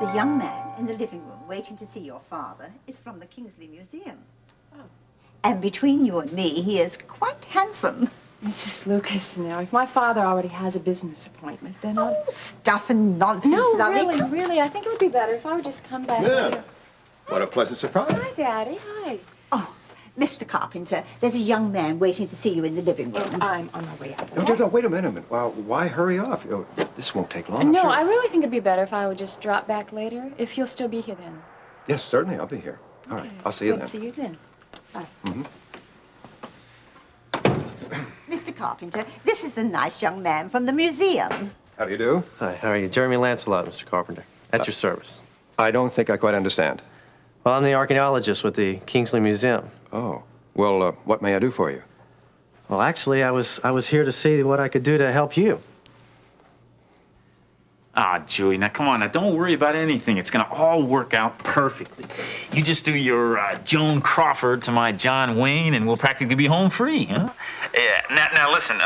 The young man in the living room waiting to see your father is from the Kingsley Museum. Oh. And between you and me, he is quite handsome. Mrs. Lucas, now, if my father already has a business appointment, then I'll... Oh, stuff and nonsense, No, lovey. really, I think it would be better if I would just come back later. What a pleasant surprise. Hi, Daddy. Hi. Oh, Mr. Carpenter, there's a young man waiting to see you in the living room. And I'm on my way out. No, wait a minute. Why hurry off? This won't take long. No, sure. I really think it'd be better if I would just drop back later, if you'll still be here then. Yes, certainly, I'll be here. All right, I'll see you then. See you then. Bye. Mr. Carpenter, this is the nice young man from the museum. How do you do? Hi, how are you? Jeremy Lancelot, Mr. Carpenter. At your service. I don't think I quite understand. Well, I'm the archaeologist with the Kingsley Museum. Oh, well, what may I do for you? Well, actually, I was here to see what I could do to help you. Ah, Julie, now come on, now don't worry about anything. It's gonna all work out perfectly. You just do your Joan Crawford to my John Wayne, and we'll practically be home free, huh? Yeah. Now listen.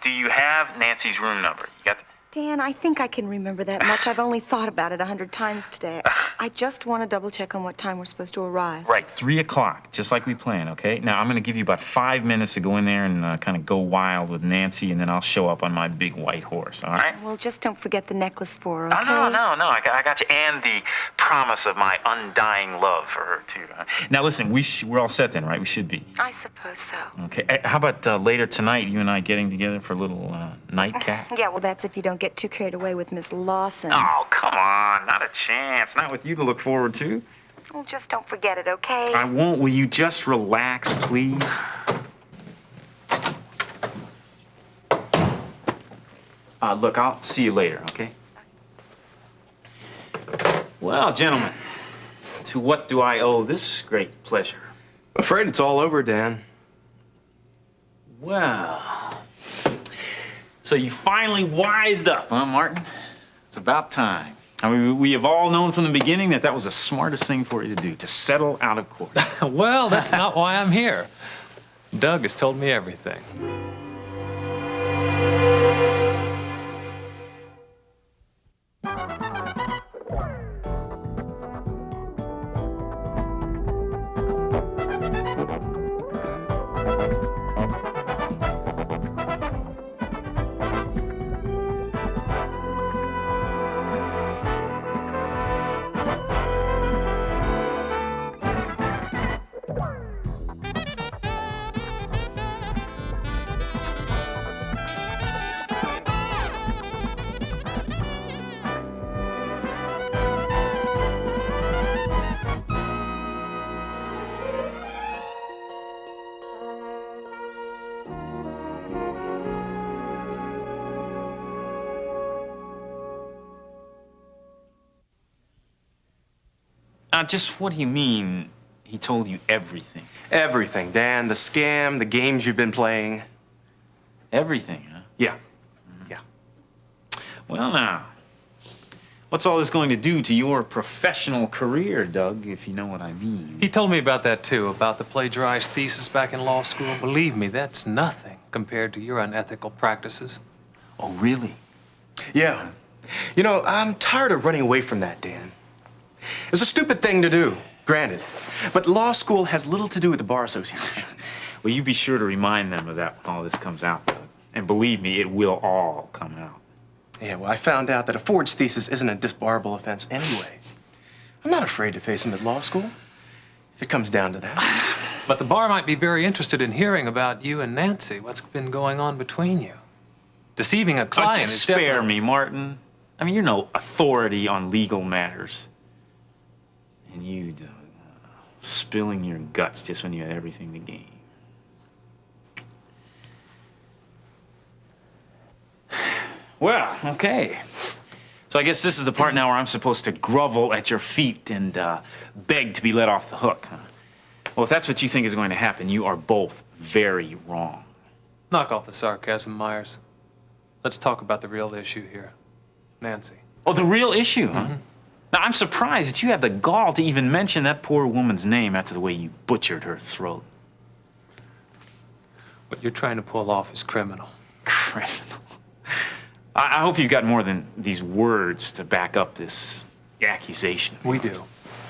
Do you have Nancy's room number? You got the... Dan, I think I can remember that much. I've only thought about it 100 times today. I just want to double check on what time we're supposed to arrive. Right, 3 o'clock, just like we planned, okay? Now, I'm going to give you about 5 minutes to go in there and kind of go wild with Nancy, and then I'll show up on my big white horse, all right? Well, just don't forget the necklace for her, okay? Oh, no, I got you. And the promise of my undying love for her, too. Now, listen, we're all set then, right? We should be. I suppose so. Okay, how about later tonight, you and I getting together for a little nightcap? Yeah, well, that's if you don't get too carried away with Miss Lawson. Oh, come on, not a chance. Not with you to look forward to. Well, just don't forget it, okay? I won't. Will you just relax, please? Look, I'll see you later, okay? Well, gentlemen, to what do I owe this great pleasure? Afraid it's all over, Dan. Well, so you finally wised up, huh, Martin? It's about time. I mean, we have all known from the beginning that was the smartest thing for you to do, to settle out of court. Well, that's not why I'm here. Doug has told me everything. Just what do you mean he told you everything? Everything, Dan. The scam, the games you've been playing. Everything, huh? Yeah. Yeah. Well, now, what's all this going to do to your professional career, Doug, if you know what I mean? He told me about that, too, about the plagiarized thesis back in law school. Believe me, that's nothing compared to your unethical practices. Oh, really? Yeah. You know, I'm tired of running away from that, Dan. It's a stupid thing to do, granted. But law school has little to do with the Bar Association. Well, you be sure to remind them of that when all this comes out, Doug. And believe me, it will all come out. Yeah, well, I found out that a forged thesis isn't a disbarable offense anyway. I'm not afraid to face him at law school, if it comes down to that. But the bar might be very interested in hearing about you and Nancy. What's been going on between you? Deceiving a client Just is spare me, Martin. I mean, you're no authority on legal matters. And you, Doug, spilling your guts just when you had everything to gain. Well, okay. So I guess this is the part now where I'm supposed to grovel at your feet and beg to be let off the hook, huh? Well, if that's what you think is going to happen, you are both very wrong. Knock off the sarcasm, Myers. Let's talk about the real issue here. Nancy. Oh, the real issue, huh? Mm-hmm. Now, I'm surprised that you have the gall to even mention that poor woman's name after the way you butchered her throat. What you're trying to pull off is criminal. Criminal. I hope you've got more than these words to back up this accusation. We do.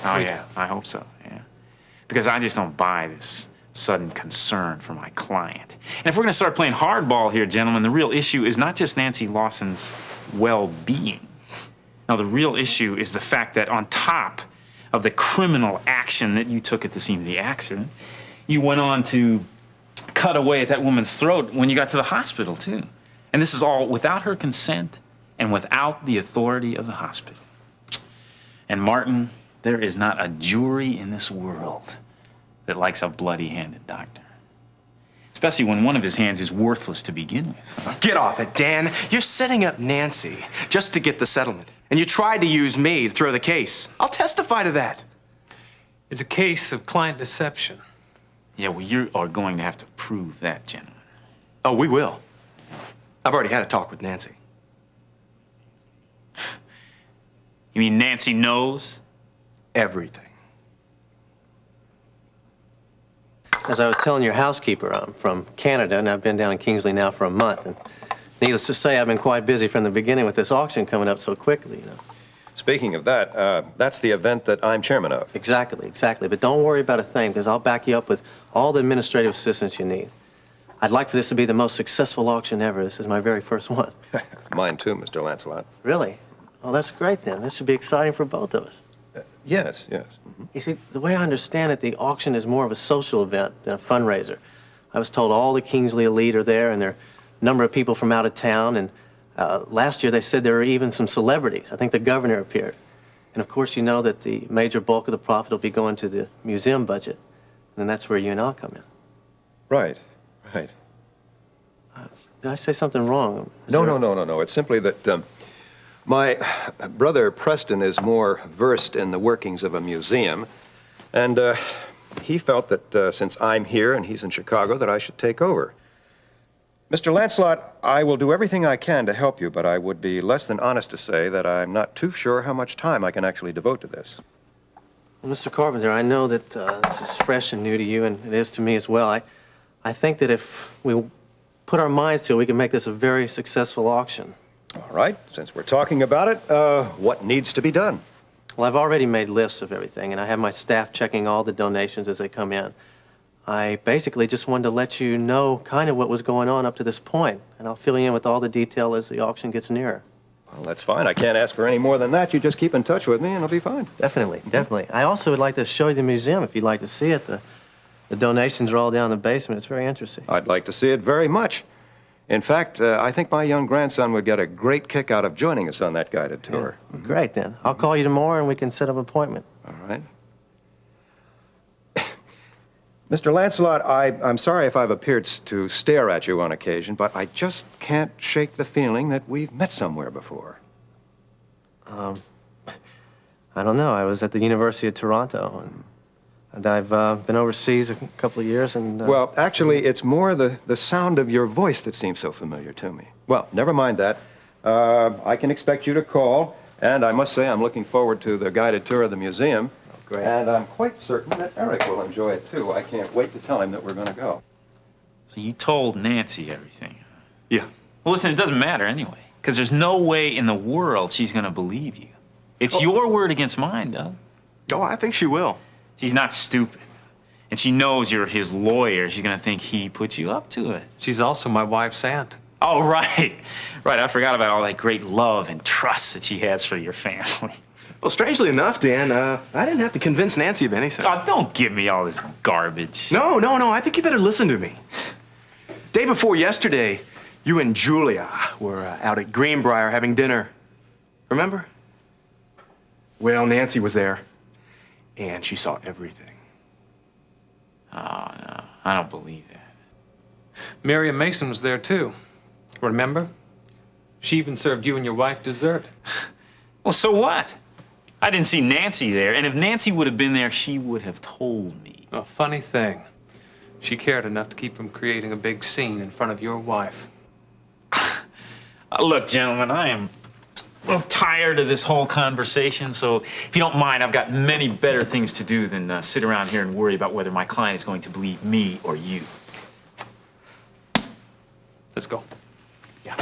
Oh, yeah, I hope so, yeah. Because I just don't buy this sudden concern for my client. And if we're going to start playing hardball here, gentlemen, the real issue is not just Nancy Lawson's well-being. Now, the real issue is the fact that on top of the criminal action that you took at the scene of the accident, you went on to cut away at that woman's throat when you got to the hospital, too. And this is all without her consent and without the authority of the hospital. And Martin, there is not a jury in this world that likes a bloody-handed doctor. Especially when one of his hands is worthless to begin with. Get off it, Dan. You're setting up Nancy just to get the settlement. And you tried to use me to throw the case. I'll testify to that. It's a case of client deception. Yeah, well, you are going to have to prove that, gentlemen. Oh, we will. I've already had a talk with Nancy. You mean Nancy knows? Everything. As I was telling your housekeeper, I'm from Canada, and I've been down in Kingsley now for a month. And needless to say, I've been quite busy from the beginning with this auction coming up so quickly, you know. Speaking of that, that's the event that I'm chairman of. Exactly, exactly. But don't worry about a thing, because I'll back you up with all the administrative assistance you need. I'd like for this to be the most successful auction ever. This is my very first one. Mine too, Mr. Lancelot. Really? Oh, that's great then. This should be exciting for both of us. Yes, yes. Mhm. You see, the way I understand it, the auction is more of a social event than a fundraiser. I was told all the Kingsley elite are there, and there are a number of people from out of town, and last year they said there were even some celebrities. I think the governor appeared. And of course, you know that the major bulk of the profit will be going to the museum budget. And that's where you and I'll come in. Right, right. Did I say something wrong? No. It's simply that my brother Preston is more versed in the workings of a museum, and he felt that since I'm here and he's in Chicago, that I should take over. Mr. Lancelot, I will do everything I can to help you, but I would be less than honest to say that I'm not too sure how much time I can actually devote to this. Well, Mr. Carpenter, I know that this is fresh and new to you, and it is to me as well. I think that if we put our minds to it, we can make this a very successful auction. All right, since we're talking about it, what needs to be done? Well, I've already made lists of everything, and I have my staff checking all the donations as they come in. I basically just wanted to let you know kind of what was going on up to this point, and I'll fill you in with all the detail as the auction gets nearer. Well, that's fine. I can't ask for any more than that. You just keep in touch with me, and it'll be fine. Definitely, definitely. I also would like to show you the museum if you'd like to see it. The donations are all down in the basement. It's very interesting. I'd like to see it very much. In fact, I think my young grandson would get a great kick out of joining us on that guided tour. Yeah. Great, then. I'll call you tomorrow, and we can set up an appointment. All right. Mr. Lancelot, I'm sorry if I've appeared to stare at you on occasion, but I just can't shake the feeling that we've met somewhere before. I don't know. I was at the University of Toronto, and I've been overseas a couple of years, and... Well, actually, it's more the sound of your voice that seems so familiar to me. Well, never mind that. I can expect you to call, and I must say I'm looking forward to the guided tour of the museum. Great. And I'm quite certain that Eric will enjoy it, too. I can't wait to tell him that we're going to go. So you told Nancy everything? Yeah. Well, listen, it doesn't matter anyway, because there's no way in the world she's going to believe you. It's your word against mine, Doug. Oh, I think she will. She's not stupid. And she knows you're his lawyer. She's going to think he put you up to it. She's also my wife's aunt. Oh, right. Right, I forgot about all that great love and trust that she has for your family. Well, strangely enough, Dan, I didn't have to convince Nancy of anything. Oh, don't give me all this garbage. No. I think you better listen to me. Day before yesterday, you and Julia were out at Greenbrier having dinner. Remember? Well, Nancy was there, and she saw everything. Oh, no, I don't believe that. Miriam Mason was there, too. Remember? She even served you and your wife dessert. Well, so what? I didn't see Nancy there, and if Nancy would have been there, she would have told me. A funny thing. She cared enough to keep from creating a big scene in front of your wife. Look, gentlemen, I am tired of this whole conversation, so if you don't mind, I've got many better things to do than sit around here and worry about whether my client is going to believe me or you. Let's go. Yeah.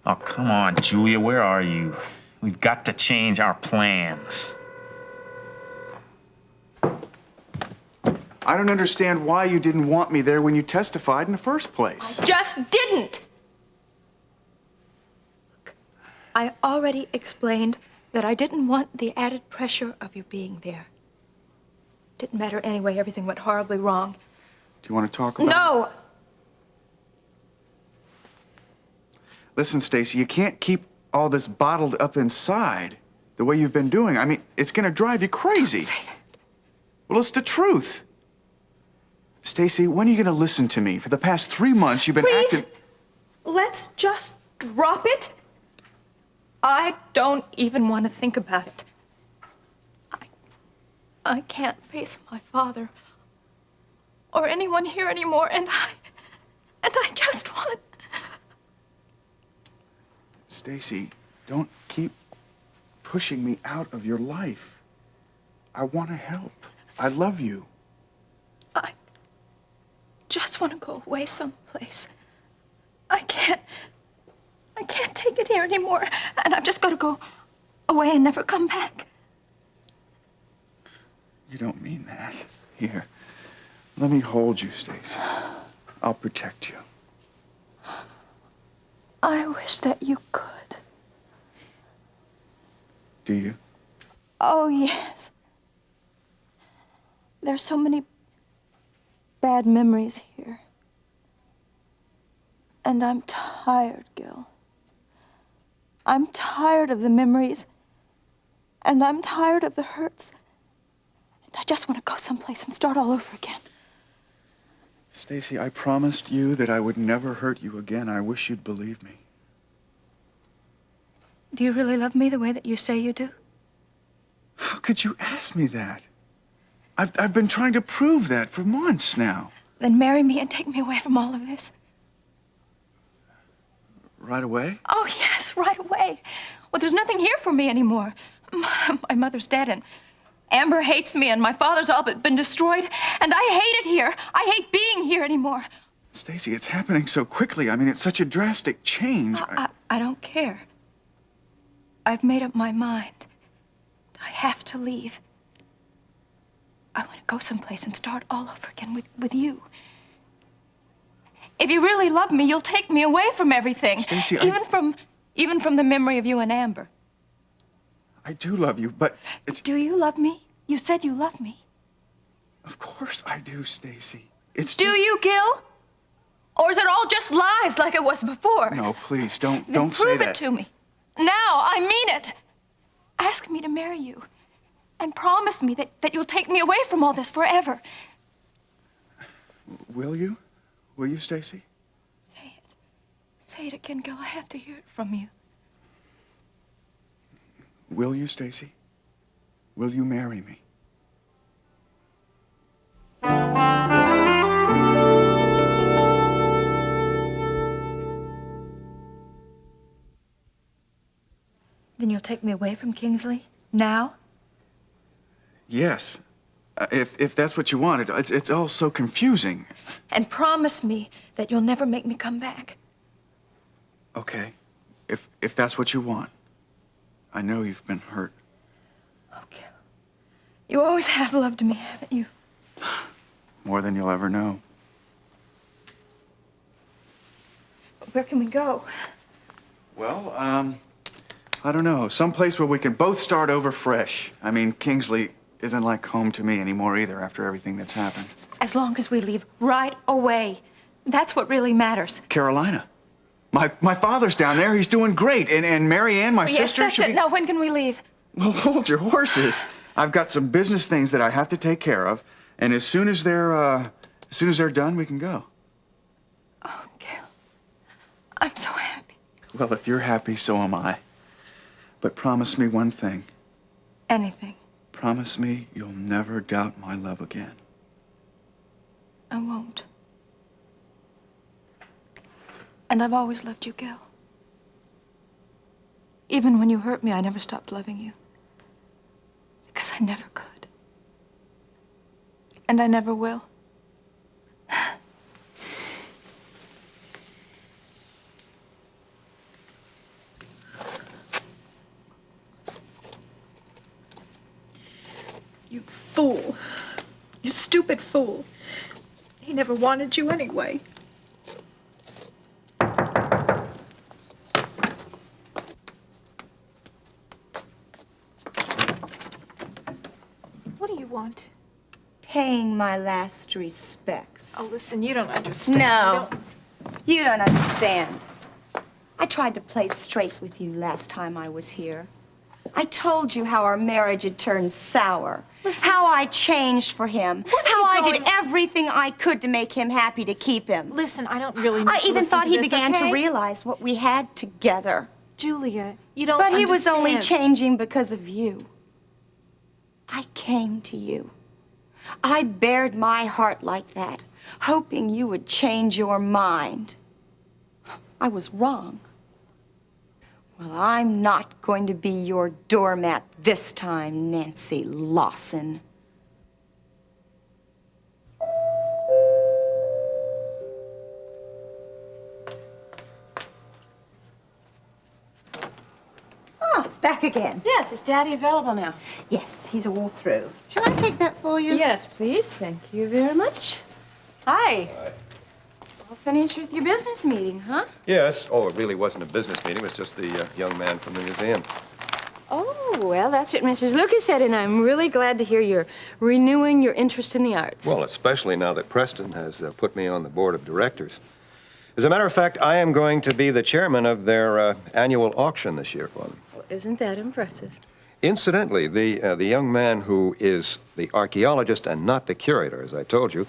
Oh, come on, Julia, where are you? We've got to change our plans. I don't understand why you didn't want me there when you testified in the first place. Just didn't! Look, I already explained that I didn't want the added pressure of you being there. Didn't matter anyway, everything went horribly wrong. Do you want to talk about it? No! Listen, Stacy, you can't keep all this bottled up inside the way you've been doing. I mean, it's gonna drive you crazy. Don't say that. Well, it's the truth. Stacy, when are you gonna listen to me? For the past 3 months, you've been Please, acting... let's just drop it. I don't even want to think about it. I can't face my father or anyone here anymore, and I just want... Stacy, don't keep pushing me out of your life. I want to help. I love you. I just want to go away someplace. I can't take it here anymore, and I've just got to go away and never come back. You don't mean that. Here, let me hold you, Stacy. I'll protect you. I wish that you could. Do you? Oh, yes. There's so many bad memories here. And I'm tired, Gil. I'm tired of the memories. And I'm tired of the hurts. And I just want to go someplace and start all over again. Stacy, I promised you that I would never hurt you again. I wish you'd believe me. Do you really love me the way that you say you do? How could you ask me that? I've been trying to prove that for months now. Then marry me and take me away from all of this. Right away? Oh, yes, right away. Well, there's nothing here for me anymore. My mother's dead, and Amber hates me, and my father's all but been destroyed, and I hate it here. I hate being here anymore. Stacy, it's happening so quickly. I mean, it's such a drastic change. I don't care. I've made up my mind. I have to leave. I want to go someplace and start all over again with you. If you really love me, you'll take me away from everything. Stacy, even from the memory of you and Amber. I do love you, but it's... Do you love me? You said you love me. Of course I do, Stacy. It's just... Do you, Gil? Or is it all just lies like it was before? No, please, don't say that. Then prove it to me. Now, I mean it. Ask me to marry you. And promise me that you'll take me away from all this forever. Will you? Will you, Stacy? Say it. Say it again, Gil. I have to hear it from you. Will you, Stacy? Will you marry me? Then you'll take me away from Kingsley? Now? Yes. If that's what you wanted. It's all so confusing. And promise me that you'll never make me come back. Okay. If that's what you want. I know you've been hurt. Okay. You always have loved me, haven't you? More than you'll ever know. But where can we go? Well, I don't know. Someplace where we can both start over fresh. I mean, Kingsley isn't like home to me anymore either after everything that's happened. As long as we leave right away. That's what really matters. Carolina. My father's down there. He's doing great. And Mary Ann, my Yes, sister, that's it. Now, when can we leave? Well, hold your horses. I've got some business things that I have to take care of. And as soon as they're done, we can go. Oh, Gil. I'm so happy. Well, if you're happy, so am I. But promise me one thing. Anything. Promise me you'll never doubt my love again. I won't. And I've always loved you, Gil. Even when you hurt me, I never stopped loving you. Because I never could. And I never will. You fool. You stupid fool. He never wanted you anyway. What do you want? Paying my last respects. Oh, listen, you don't understand. No, you don't understand. I tried to play straight with you last time I was here. I told you how our marriage had turned sour. Listen. How I changed for him. What are How you I going- did everything I could to make him happy, to keep him. Listen, I don't really need I to even listen thought to he this, began okay? to realize what we had together. Julia, you don't But he was only understand. changing because of you. I came to you. I bared my heart like that, hoping you would change your mind. I was wrong. Well, I'm not going to be your doormat this time, Nancy Lawson. Oh, back again. Yes, is Daddy available now? Yes, he's all through. Shall I take that for you? Yes, please. Thank you very much. Hi. All finished with your business meeting, huh? Yes. Oh, it really wasn't a business meeting. It was just the young man from the museum. Oh, well, that's what Mrs. Lucas said, and I'm really glad to hear you're renewing your interest in the arts. Well, especially now that Preston has put me on the board of directors. As a matter of fact, I am going to be the chairman of their annual auction this year for them. Well, isn't that impressive? Incidentally, the young man who is the archaeologist and not the curator, as I told you,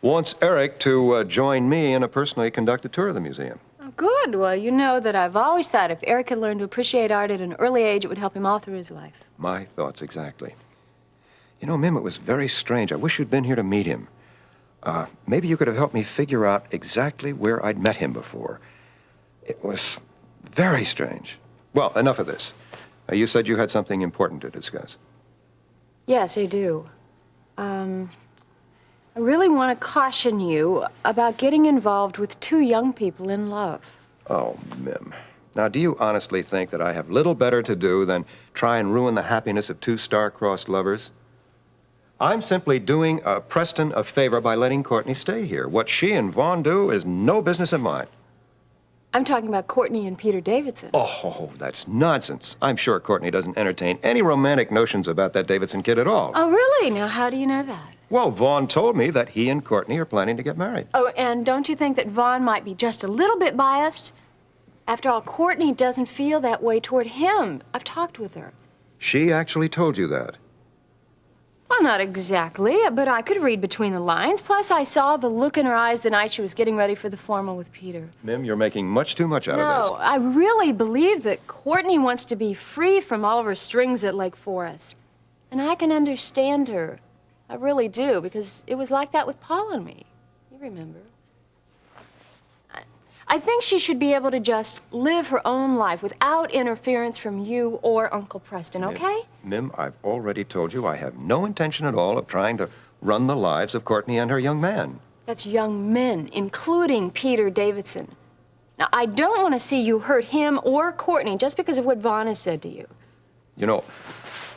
wants Eric to join me in a personally conducted tour of the museum. Oh, good. Well, you know that I've always thought if Eric had learned to appreciate art at an early age, it would help him all through his life. My thoughts exactly. You know, Mim, it was very strange. I wish you'd been here to meet him. Maybe you could have helped me figure out exactly where I'd met him before. It was very strange. Well, enough of this. You said you had something important to discuss. Yes, I do. I really want to caution you about getting involved with two young people in love. Oh, Mim. Now, do you honestly think that I have little better to do than try and ruin the happiness of two star-crossed lovers? I'm simply doing Preston a favor by letting Courtney stay here. What she and Vaughn do is no business of mine. I'm talking about Courtney and Peter Davidson. Oh, that's nonsense. I'm sure Courtney doesn't entertain any romantic notions about that Davidson kid at all. Oh, really? Now, how do you know that? Well, Vaughn told me that he and Courtney are planning to get married. Oh, and don't you think that Vaughn might be just a little bit biased? After all, Courtney doesn't feel that way toward him. I've talked with her. She actually told you that. Well, not exactly, but I could read between the lines. Plus, I saw the look in her eyes the night she was getting ready for the formal with Peter. Mim, you're making much too much out of No, I really believe that Courtney wants to be free from all of her strings at Lake Forest. And I can understand her. I really do, because it was like that with Paul and me. You remember. I think she should be able to just live her own life without interference from you or Uncle Preston, okay? Mim, I've already told you I have no intention at all of trying to run the lives of Courtney and her young man. That's young men, including Peter Davidson. Now, I don't want to see you hurt him or Courtney just because of what Vaughn has said to you. You know,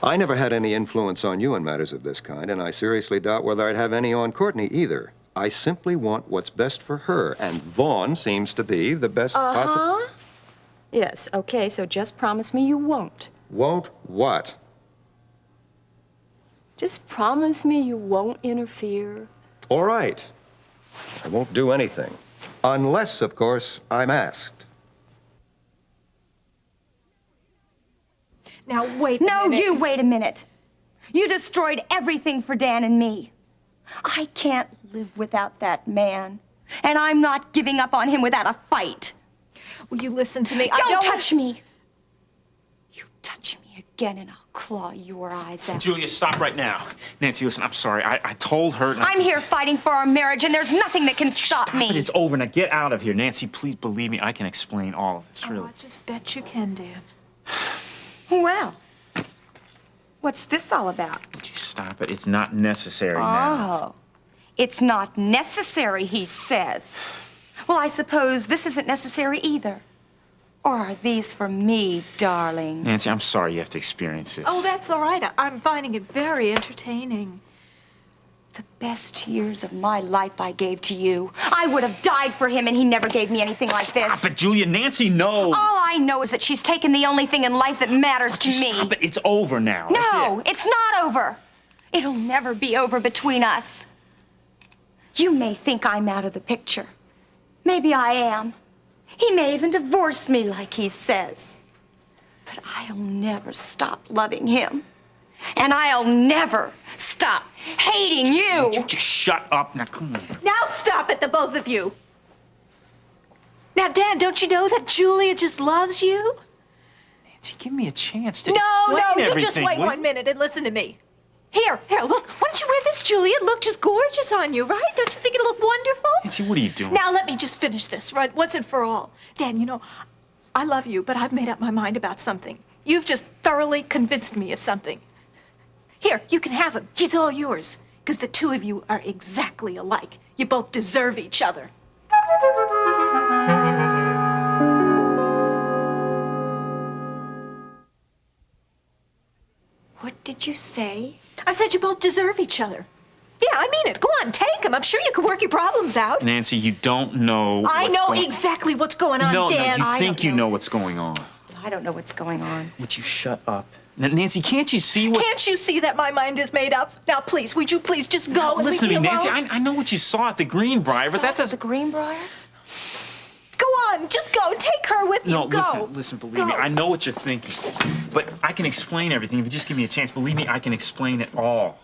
I never had any influence on you in matters of this kind, and I seriously doubt whether I'd have any on Courtney either. I simply want what's best for her, and Vaughn seems to be the best possible. Yes, okay, so just promise me you won't. Won't what? Just promise me you won't interfere. All right. I won't do anything. Unless, of course, I'm asked. Now, wait a No, minute. you wait a minute. You destroyed everything for Dan and me. I can't live without that man. And I'm not giving up on him without a fight. Will you listen to me? Don't touch me. You touch me again and I'll claw your eyes out. Julia, stop right now. Nancy, listen, I'm sorry. I told her not I'm here fighting for our marriage and there's nothing that can stop me. It, it's over. Now get out of here. Nancy, please believe me. I can explain all of this, really. I just bet you can, Dan. Well, what's this all about? Would you stop it? It's not necessary now. Oh, it's not necessary, he says. Well, I suppose this isn't necessary either. Or are these for me, darling? Nancy, I'm sorry you have to experience this. Oh, that's all right. I'm finding it very entertaining. The best years of my life I gave to you. I would have died for him, and he never gave me anything like this. Stop it, Julia. Nancy knows. All I know is that she's taken the only thing in life that matters to me. Stop it. It's over now. No, That's it. it's not over. It'll never be over between us. You may think I'm out of the picture. Maybe I am. He may even divorce me like he says. But I'll never stop loving him. And I'll never stop hating you. You just shut up. Now, come on. Now stop it, the both of you. Now, Dan, don't you know that Julia just loves you? Nancy, give me a chance to No, explain you just everything, wait will 1 minute and listen to me. Here, look. Why don't you wear this, Julia? It looked just gorgeous on you, right? Don't you think it'll look wonderful? Nancy, what are you doing? Now, let me just finish this, right? Once and for all. Dan, you know, I love you, but I've made up my mind about something. You've just thoroughly convinced me of something. Here, you can have him. He's all yours. Because the two of you are exactly alike. You both deserve each other. What did you say? I said you both deserve each other. Yeah, I mean it. Go on, take him. I'm sure you can work your problems out. Nancy, you don't know I what's know going- exactly what's going on, No, Dan. you I think don't you know. know what's going on. I don't know what's going on. Would you shut up? Now, Nancy, can't you see what... Can't you see that my mind is made up? Now, please, would you please just go Now, and listen to leave me, me alone? Nancy. I know what you saw at the Greenbrier, but that Sauce at doesn't... the Greenbrier? Go on, just go. Take her with you. No, Go. listen, believe me, Go. I know what you're thinking. But I can explain everything. If you just give me a chance, believe me, I can explain it all.